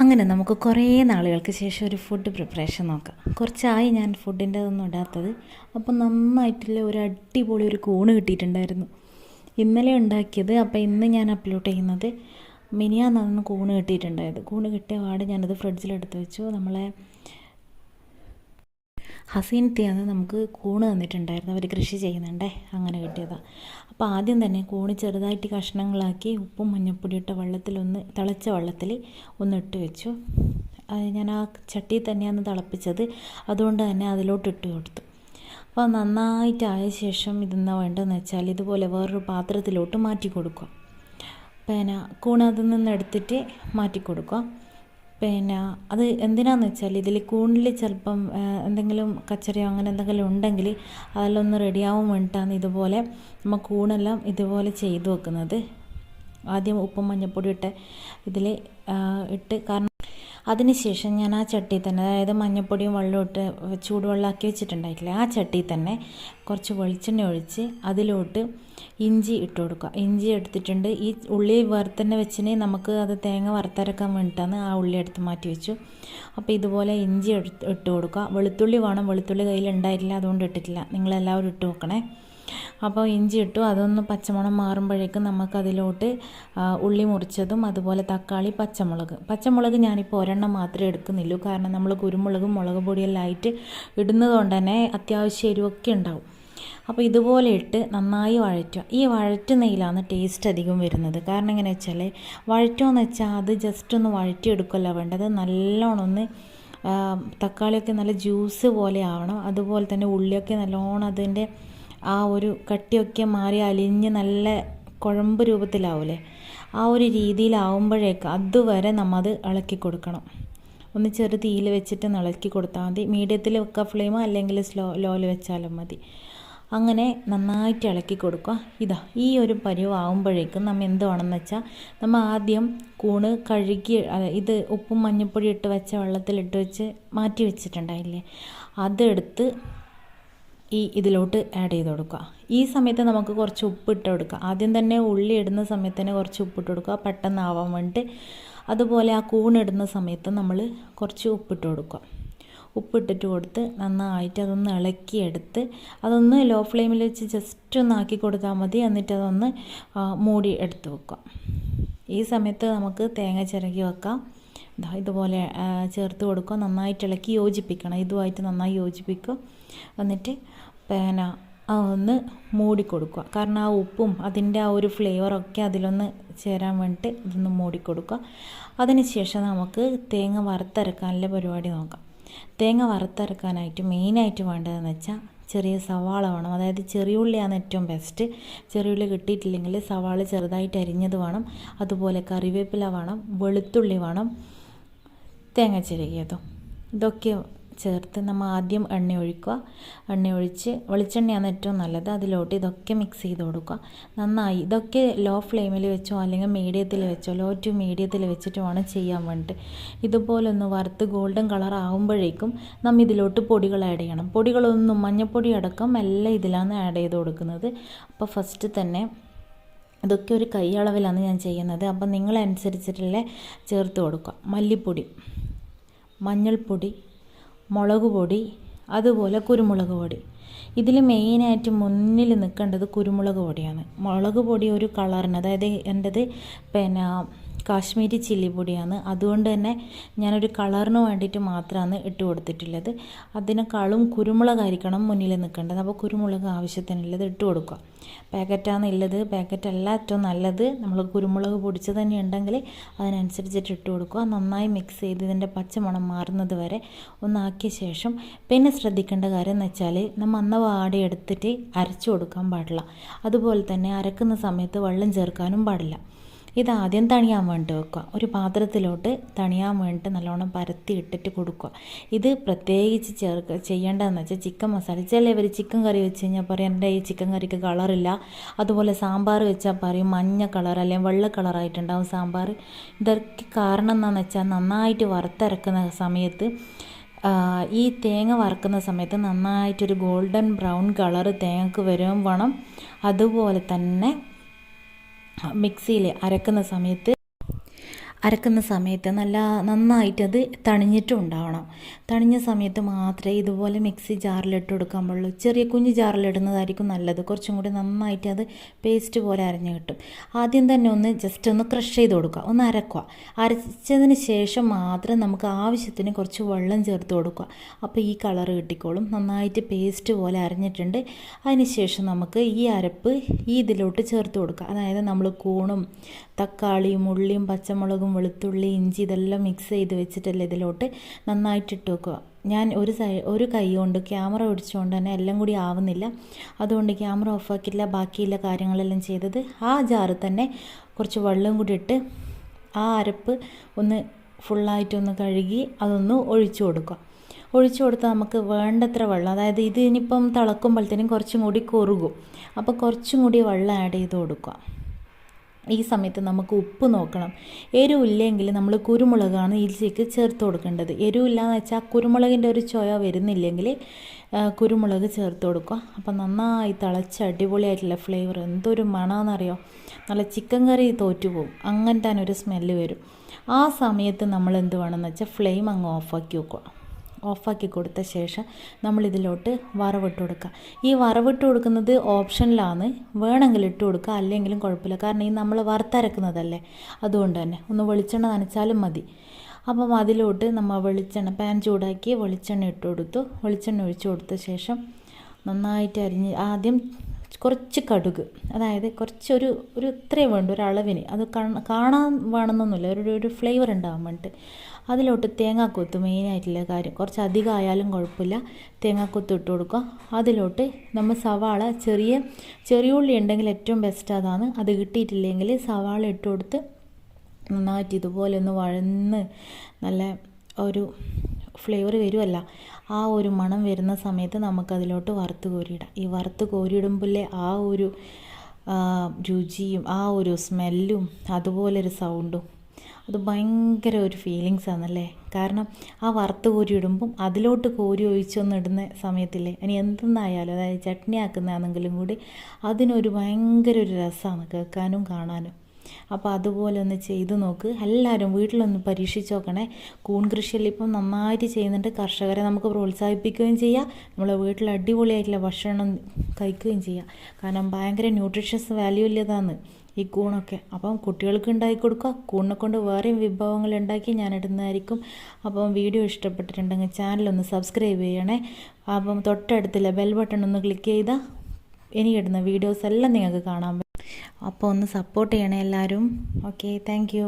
അങ്ങനെ നമുക്ക് കുറേ നാളുകൾക്ക് ശേഷം ഒരു ഫുഡ് പ്രിപ്പറേഷൻ നോക്കാം. കുറച്ചായി ഞാൻ ഫുഡിൻ്റെ ഒന്നും ഇടാത്തത്. അപ്പം നന്നായിട്ടുള്ള ഒരു അടിപൊളി ഒരു കൂണ് കിട്ടിയിട്ടുണ്ടായിരുന്നു. ഇന്നലെ ഉണ്ടാക്കിയത്. അപ്പോൾ ഇന്ന് ഞാൻ അപ്ലോഡ് ചെയ്യുന്നത് മിനിയാന്ന് കൂണ് കിട്ടിയിട്ടുണ്ടായത്. കൂണ് കിട്ടിയ പാട് ഞാനത് ഫ്രിഡ്ജിലെടുത്ത് വെച്ചു. നമ്മളെ ഹസീനത്തെയാണ് നമുക്ക് കൂണ് തന്നിട്ടുണ്ടായിരുന്നു. അവർ കൃഷി ചെയ്യുന്നുണ്ടേ, അങ്ങനെ കിട്ടിയതാണ്. അപ്പോൾ ആദ്യം തന്നെ കൂണ് ചെറുതായിട്ട് കഷ്ണങ്ങളാക്കി ഉപ്പും മഞ്ഞൾപ്പൊടി ഇട്ട തിളച്ച വെള്ളത്തിൽ ഒന്ന് ഇട്ട് വെച്ചു. ഞാൻ ആ ചട്ടിയിൽ തന്നെയാണ് തിളപ്പിച്ചത്, അതുകൊണ്ട് തന്നെ അതിലോട്ട് ഇട്ട് കൊടുത്തു. അപ്പോൾ നന്നായിട്ടായ ശേഷം ഇതെന്താ വേണ്ടതെന്ന് വെച്ചാൽ ഇതുപോലെ വേറൊരു പാത്രത്തിലോട്ട് മാറ്റി കൊടുക്കുക. പിന്നെ കൂണ് അതിൽ നിന്ന് എടുത്തിട്ട് മാറ്റി കൊടുക്കുക. പിന്നെ അത് എന്തിനാണെന്ന് വെച്ചാൽ ഇതിൽ കൂണിൽ ചിലപ്പം എന്തെങ്കിലും കച്ചറയോ അങ്ങനെ എന്തെങ്കിലും ഉണ്ടെങ്കിൽ അതെല്ലാം ഒന്ന് റെഡിയാവാൻ വേണ്ടിയിട്ടാണ് ഇതുപോലെ നമ്മൾ കൂണെല്ലാം ഇതുപോലെ ചെയ്തു വെക്കുന്നത്. ആദ്യം ഉപ്പും മഞ്ഞൾപ്പൊടി ഇതിൽ ഇട്ട്, കാരണം അതിനുശേഷം ഞാൻ ആ ചട്ടിയിൽ തന്നെ, അതായത് മഞ്ഞൾപ്പൊടിയും വെള്ളവും ഇട്ട് ചൂടുവെള്ളമാക്കി വെച്ചിട്ടുണ്ടായിട്ടില്ലേ, ആ ചട്ടിയിൽ തന്നെ കുറച്ച് വെളിച്ചെണ്ണ ഒഴിച്ച് അതിലോട്ട് ഇഞ്ചി ഇട്ട് കൊടുക്കുക. ഇഞ്ചി എടുത്തിട്ടുണ്ട്. ഈ ഉള്ളി വറുത്തന്നെ വെച്ചിന് നമുക്ക് അത് തേങ്ങ വറുത്തരക്കാൻ വേണ്ടിയിട്ടാണ് ആ ഉള്ളി എടുത്ത് മാറ്റി വെച്ചു. അപ്പോൾ ഇതുപോലെ ഇഞ്ചി ഇട്ട് കൊടുക്കുക. വെളുത്തുള്ളി വേണം, വെളുത്തുള്ളി കയ്യിൽ ഉണ്ടായിട്ടില്ല, അതുകൊണ്ട് ഇട്ടിട്ടില്ല. നിങ്ങളെല്ലാവരും ഇട്ട് നോക്കണേ. അപ്പോൾ ഇഞ്ചി ഇട്ടു. അതൊന്ന് പച്ചമണം മാറുമ്പോഴേക്കും നമുക്കതിലോട്ട് ഉള്ളി മുറിച്ചതും അതുപോലെ തക്കാളി, പച്ചമുളക് ഞാനിപ്പോൾ ഒരെണ്ണം മാത്രമേ എടുക്കുന്നുള്ളൂ. കാരണം നമ്മൾ കുരുമുളകും മുളക് പൊടിയെല്ലാം ആയിട്ട് ഇടുന്നത് കൊണ്ട് തന്നെ അത്യാവശ്യം എരിവൊക്കെ ഉണ്ടാവും. അപ്പോൾ ഇതുപോലെ ഇട്ട് നന്നായി വഴറ്റുക. ഈ വഴറ്റുന്നതിലാണ് ടേസ്റ്റ് അധികം വരുന്നത്. കാരണം എങ്ങനെ വെച്ചാൽ വഴറ്റുകയെന്ന് വെച്ചാൽ അത് ജസ്റ്റ് ഒന്ന് വഴറ്റിയെടുക്കല്ല വേണ്ടത്, നല്ലോണം ഒന്ന് തക്കാളിയൊക്കെ നല്ല ജ്യൂസ് പോലെ ആവണം. അതുപോലെ തന്നെ ഉള്ളിയൊക്കെ നല്ലോണം അതിൻ്റെ ആ ഒരു കട്ടിയൊക്കെ മാറി അലിഞ്ഞ് നല്ല കുഴമ്പ് രൂപത്തിലാവില്ലേ, ആ ഒരു രീതിയിലാവുമ്പോഴേക്ക് അതുവരെ നമ്മൾ അത് ഇളക്കി കൊടുക്കണം. ഒന്ന് ചെറു തീയിൽ വെച്ചിട്ട് ഇളക്കി കൊടുത്താൽ മതി. മീഡിയത്തിൽ വെക്കുക ഫ്ലെയിം, അല്ലെങ്കിൽ ലോയിൽ വെച്ചാലും മതി. അങ്ങനെ നന്നായിട്ട് ഇളക്കി കൊടുക്കുക. ഈ ഒരു പരുവാകുമ്പോഴേക്കും നമ്മൾ എന്ത് വേണമെന്ന് വെച്ചാൽ, നമ്മൾ ആദ്യം കൂണ് കഴുകി ഇത് ഉപ്പും മഞ്ഞൾപ്പൊടി ഇട്ട് വെച്ച വെള്ളത്തിലിട്ട് വെച്ച് മാറ്റി വെച്ചിട്ടുണ്ടായില്ലേ, അതെടുത്ത് ഇതിലോട്ട് ആഡ് ചെയ്ത് കൊടുക്കുക. ഈ സമയത്ത് നമുക്ക് കുറച്ച് ഉപ്പിട്ട് കൊടുക്കുക. ആദ്യം തന്നെ ഉള്ളി ഇടുന്ന സമയത്ത് തന്നെ കുറച്ച് ഉപ്പിട്ട് കൊടുക്കുക, പെട്ടെന്നാവാൻ വേണ്ടിയിട്ട്. അതുപോലെ ആ കൂണിടുന്ന സമയത്ത് നമ്മൾ കുറച്ച് ഉപ്പിട്ട് കൊടുക്കുക. ഉപ്പിട്ടിട്ട് കൊടുത്ത് നന്നായിട്ട് അതൊന്ന് ഇളക്കിയെടുത്ത് അതൊന്ന് ലോ ഫ്ലെയിമിൽ വെച്ച് ജസ്റ്റ് ഒന്ന് ആക്കി കൊടുത്താൽ മതി. എന്നിട്ട് അതൊന്ന് മൂടി എടുത്ത് വെക്കുക. ഈ സമയത്ത് നമുക്ക് തേങ്ങ ചിരകി വെക്കാം. ഇതുപോലെ ചേർത്ത് കൊടുക്കുക. നന്നായിട്ട് ഇളക്കി യോജിപ്പിക്കണം. ഇതുമായിട്ട് നന്നായി യോജിപ്പിക്കുക. എന്നിട്ട് പിന്നെ ഒന്ന് മൂടിക്കൊടുക്കുക. കാരണം ആ ഉപ്പും അതിൻ്റെ ആ ഒരു ഫ്ലേവറൊക്കെ അതിലൊന്ന് ചേരാൻ വേണ്ടിയിട്ട് ഇതൊന്ന് മൂടിക്കൊടുക്കുക. അതിന് ശേഷം നമുക്ക് തേങ്ങ വറുത്തരക്കാനുള്ള പരിപാടി നോക്കാം. തേങ്ങ വറുത്തരക്കാനായിട്ട് മെയിനായിട്ട് വേണ്ടതെന്ന് വെച്ചാൽ ചെറിയ സവാള വേണം. അതായത് ചെറിയുള്ളിയാണ് ഏറ്റവും ബെസ്റ്റ്. ചെറിയുള്ളി കിട്ടിയിട്ടില്ലെങ്കിൽ സവാള ചെറുതായിട്ട് അരിഞ്ഞത് വേണം. അതുപോലെ കറിവേപ്പില വേണം, വെളുത്തുള്ളി വേണം, തേങ്ങ ചിരകിയതും. ഇതൊക്കെ ചേർത്ത് നമ്മൾ ആദ്യം എണ്ണ ഒഴിക്കുക. എണ്ണ ഒഴിച്ച്, വെളിച്ചെണ്ണയാണ് ഏറ്റവും നല്ലത്, അതിലോട്ട് ഇതൊക്കെ മിക്സ് ചെയ്ത് കൊടുക്കുക നന്നായി. ഇതൊക്കെ ലോ ഫ്ലെയിമിൽ വെച്ചോ അല്ലെങ്കിൽ മീഡിയത്തിൽ വെച്ചോ, ലോ ടു മീഡിയത്തിൽ വെച്ചിട്ട് വേണം ചെയ്യാൻ വേണ്ടിയിട്ട്. ഇതുപോലെ ഒന്ന് വറുത്ത് ഗോൾഡൻ കളർ ആകുമ്പോഴേക്കും നമ്മൾ ഇതിലോട്ട് പൊടികൾ ആഡ് ചെയ്യണം. പൊടികളൊന്നും മഞ്ഞൾപ്പൊടി അടക്കം എല്ലാം ഇതിലാണ് ആഡ് ചെയ്ത് കൊടുക്കുന്നത്. അപ്പോൾ ഫസ്റ്റ് തന്നെ ഇതൊക്കെ ഒരു കൈ അളവിലാണ് ഞാൻ ചെയ്യുന്നത്. അപ്പം നിങ്ങളനുസരിച്ചിട്ടുള്ള ചേർത്ത് കൊടുക്കുക. മല്ലിപ്പൊടി, മഞ്ഞൾപ്പൊടി, മുളക് പൊടി, അതുപോലെ കുരുമുളക് പൊടി. ഇതിൽ മെയിനായിട്ട് മുന്നിൽ നിൽക്കേണ്ടത് കുരുമുളക് പൊടിയാണ്. മുളക് പൊടി ഒരു കളറിന്, അതായത് എൻ്റെത് പിന്നെ കാശ്മീരി ചില്ലി പൊടിയാണ്. അതുകൊണ്ട് തന്നെ ഞാനൊരു കളറിന് വേണ്ടിയിട്ട് മാത്രമാണ് ഇട്ട് കൊടുത്തിട്ടുള്ളത്. അതിനേക്കാളും കുരുമുളകായിരിക്കണം മുന്നിൽ നിൽക്കേണ്ടത്. അപ്പോൾ കുരുമുളക് ആവശ്യത്തിനുള്ളത് ഇട്ട് കൊടുക്കുക. പാക്കറ്റാണ് ഉള്ളത്, പാക്കറ്റല്ല ഏറ്റവും നല്ലത്. നമ്മൾ കുരുമുളക് പൊടിച്ച് തന്നെ ഉണ്ടെങ്കിൽ അതിനനുസരിച്ചിട്ട് ഇട്ട് കൊടുക്കുക. നന്നായി മിക്സ് ചെയ്ത് ഇതിൻ്റെ പച്ചമണം മാറുന്നത് വരെ ഒന്നാക്കിയ ശേഷം പിന്നെ ശ്രദ്ധിക്കേണ്ട കാര്യം എന്ന് വെച്ചാൽ നമ്മൾ അന്ന വാടി എടുത്തിട്ട് അരച്ചു കൊടുക്കാൻ പാടില്ല. അതുപോലെ തന്നെ അരക്കുന്ന സമയത്ത് വെള്ളം ചേർക്കാനും പാടില്ല. ഇതാദ്യം തണിയാൻ വേണ്ടി വെക്കുക. ഒരു പാത്രത്തിലോട്ട് തണിയാൻ വേണ്ടിയിട്ട് നല്ലോണം പരത്തി ഇട്ടിട്ട് കൊടുക്കുക. ഇത് പ്രത്യേകിച്ച് ചെയ്യേണ്ടതെന്ന് വെച്ചാൽ ചിക്കൻ മസാല. ചിലവർ ചിക്കൻ കറി വെച്ച് കഴിഞ്ഞാൽ പറയും എൻ്റെ ഈ ചിക്കൻ കറിക്ക് കളറില്ല. അതുപോലെ സാമ്പാർ വെച്ചാൽ പറയും മഞ്ഞ കളർ അല്ലെങ്കിൽ വെള്ള കളറായിട്ടുണ്ടാവും സാമ്പാർ. ഇതൊക്കെ കാരണം എന്താണെന്ന് വെച്ചാൽ നന്നായിട്ട് വറുത്തരക്കുന്ന സമയത്ത് ഈ തേങ്ങ വറുക്കുന്ന സമയത്ത് നന്നായിട്ടൊരു ഗോൾഡൻ ബ്രൗൺ കളർ തേങ്ങക്ക് വരും വേണം. അതുപോലെ തന്നെ മിക്സിയിൽ അരക്കുന്ന സമയത്ത് അരക്കുന്ന സമയത്ത് നന്നായിട്ടത് തണിഞ്ഞിട്ടും ഉണ്ടാവണം. തണിഞ്ഞ സമയത്ത് മാത്രമേ ഇതുപോലെ മിക്സി ജാറിലിട്ട് കൊടുക്കാൻ പാടുള്ളൂ. ചെറിയ കുഞ്ഞ് ജാറിലിടുന്നതായിരിക്കും നല്ലത്. കുറച്ചും കൂടി നന്നായിട്ട് അത് പേസ്റ്റ് പോലെ അരഞ്ഞ് കിട്ടും. ആദ്യം തന്നെ ജസ്റ്റ് ഒന്ന് ക്രഷ് ചെയ്ത് കൊടുക്കുക, ഒന്ന് അരക്കുക. അരച്ചതിന് ശേഷം മാത്രം നമുക്ക് ആവശ്യത്തിന് കുറച്ച് വെള്ളം ചേർത്ത് കൊടുക്കുക. അപ്പോൾ ഈ കളർ കിട്ടിക്കോളും. നന്നായിട്ട് പേസ്റ്റ് പോലെ അരഞ്ഞിട്ടുണ്ട്. അതിന് ശേഷം നമുക്ക് ഈ അരപ്പ് ഇതിലോട്ട് ചേർത്ത് കൊടുക്കുക. അതായത് നമ്മൾ കൂണും തക്കാളിയും ഉള്ളിയും പച്ചമുളകും വെളുത്തുള്ളി ഇഞ്ചി ഇതെല്ലാം മിക്സ് ചെയ്ത് വെച്ചിട്ടല്ലേ ഇതിലോട്ട് നന്നായിട്ട് ഇട്ട് വെക്കുക. ഞാൻ ഒരു കൈ കൊണ്ട് ക്യാമറ ഓടിച്ചുകൊണ്ട് തന്നെ എല്ലാം കൂടി ആവുന്നില്ല, അതുകൊണ്ട് ക്യാമറ ഓഫാക്കില്ല. ബാക്കിയുള്ള കാര്യങ്ങളെല്ലാം ചെയ്തത് ആ ജാറിൽ തന്നെ കുറച്ച് വെള്ളം കൂടി ഇട്ട് ആ അരപ്പ് ഫുള്ളായിട്ടൊന്ന് കഴുകി അതൊന്ന് ഒഴിച്ചു കൊടുക്കുക. ഒഴിച്ചു കൊടുത്താൽ നമുക്ക് വേണ്ടത്ര വെള്ളം, അതായത് ഇത് ഇനിയിപ്പം തിളക്കുമ്പോഴത്തേനും കുറച്ചും കൂടി കുറുകും. അപ്പോൾ കുറച്ചും കൂടി വെള്ളം ആഡ് ചെയ്ത് കൊടുക്കുക. ഈ സമയത്ത് നമുക്ക് ഉപ്പ് നോക്കണം. എരിവില്ലെങ്കിൽ നമ്മൾ കുരുമുളകാണ് ഇതിലേക്ക് ചേർത്ത് കൊടുക്കേണ്ടത്. എരിവില്ലാന്ന് വെച്ചാൽ കുരുമുളകിൻ്റെ ഒരു ചൊയ വരുന്നില്ലെങ്കിൽ കുരുമുളക് ചേർത്ത് കൊടുക്കുക. അപ്പം നന്നായി തിളച്ച് അടിപൊളിയായിട്ടുള്ള ഫ്ലേവർ, എന്തൊരു മണമെന്നറിയോ, നല്ല ചിക്കൻ കറി തോറ്റുപോകും, അങ്ങനത്തെ ഒരു സ്മെല്ല് വരും. ആ സമയത്ത് നമ്മൾ എന്ത് വേണമെന്ന് വെച്ചാൽ ഫ്ലെയിം അങ്ങ് ഓഫാക്കി വെക്കുക. ഓഫാക്കി കൊടുത്ത ശേഷം നമ്മളിതിലോട്ട് വറവിട്ട് കൊടുക്കുക. ഈ വറവിട്ട് കൊടുക്കുന്നത് ഓപ്ഷനിലാണ്, വേണമെങ്കിൽ ഇട്ട് കൊടുക്കുക, അല്ലെങ്കിലും കുഴപ്പമില്ല. കാരണം ഈ നമ്മൾ വറുത്തരക്കുന്നതല്ലേ, അതുകൊണ്ട് തന്നെ ഒന്ന് വെളിച്ചെണ്ണ നനച്ചാലും മതി. അപ്പം അതിലോട്ട് നമ്മൾ പാൻ ചൂടാക്കി വെളിച്ചെണ്ണ ഇട്ട് കൊടുത്തു. വെളിച്ചെണ്ണ ഒഴിച്ച് കൊടുത്ത ശേഷം നന്നായിട്ട് അരിഞ്ഞ് ആദ്യം കുറച്ച് കടുക്, അതായത് കുറച്ചൊരു ഇത്രയും വേണ്ട ഒരളവിന്, അത് കാണാൻ വേണമെന്നൊന്നുമില്ല, ഒരു ഫ്ലേവർ ഉണ്ടാകാൻ വേണ്ടിയിട്ട്. അതിലോട്ട് തേങ്ങാക്കൊത്ത്, മെയിനായിട്ടുള്ള കാര്യം, കുറച്ച് അധികം ആയാലും കുഴപ്പമില്ല, തേങ്ങാക്കൊത്ത് ഇട്ട് കൊടുക്കുക. അതിലോട്ട് നമ്മൾ സവാള, ചെറിയ ഉള്ളി ഉണ്ടെങ്കിൽ ഏറ്റവും ബെസ്റ്റ് അതാണ്. അത് കിട്ടിയിട്ടില്ലെങ്കിൽ സവാള ഇട്ട് കൊടുത്ത് നന്നായിട്ട് ഇതുപോലെ ഒന്ന് വഴന്ന് നല്ല ഒരു ഫ്ലേവർ വരുമല്ല, ആ ഒരു മണം വരുന്ന സമയത്ത് നമുക്കതിലോട്ട് വറുത്ത് കോരിയിടാം. ഈ വറുത്ത് കോരിയിടുമ്പോഴേ ആ ഒരു രുചിയും ആ ഒരു സ്മെല്ലും അതുപോലൊരു സൗണ്ടും, അത് ഭയങ്കര ഒരു ഫീലിങ്സ് ആണല്ലേ. കാരണം ആ വറുത്ത് കോരി ഇടുമ്പം അതിലോട്ട് കോരി ഒഴിച്ചൊന്നിടുന്ന സമയത്തില്ലേ, ഇനി എന്തെന്നായാലും, അതായത് ചട്നി ആക്കുന്നതാണെങ്കിലും കൂടി അതിനൊരു ഭയങ്കര ഒരു രസമാണ് കേൾക്കാനും കാണാനും. അപ്പോൾ അതുപോലെ ഒന്ന് ചെയ്ത് നോക്ക്. എല്ലാവരും വീട്ടിലൊന്ന് പരീക്ഷിച്ച് നോക്കണേ. കൂൺ കൃഷിയിൽ ഇപ്പം നന്നായിട്ട് ചെയ്യുന്നുണ്ട്. കർഷകരെ നമുക്ക് പ്രോത്സാഹിപ്പിക്കുകയും ചെയ്യാം, നമ്മളെ വീട്ടിൽ അടിപൊളിയായിട്ടുള്ള ഭക്ഷണം കഴിക്കുകയും ചെയ്യാം. കാരണം ഭയങ്കര ന്യൂട്രീഷ്യസ് വാല്യൂ ഇല്ലതാണ് ഈ കൂണൊക്കെ. അപ്പം കുട്ടികൾക്ക് ഉണ്ടാക്കി കൊടുക്കുക. കൂണിനെ കൊണ്ട് വേറെയും വിഭവങ്ങൾ ഉണ്ടാക്കി ഞാൻ ഇടുന്നതായിരിക്കും. അപ്പം വീഡിയോ ഇഷ്ടപ്പെട്ടിട്ടുണ്ടെങ്കിൽ ചാനലൊന്ന് സബ്സ്ക്രൈബ് ചെയ്യണേ. അപ്പം തൊട്ടടുത്തുള്ള ബെൽ ബട്ടൺ ഒന്ന് ക്ലിക്ക് ചെയ്താൽ ഇനി ഇടുന്ന വീഡിയോസ് എല്ലാം നിങ്ങൾക്ക് കാണാൻ പറ്റും. അപ്പോൾ ഒന്ന് സപ്പോർട്ട് ചെയ്യണേ എല്ലാവരും. Okay, thank you.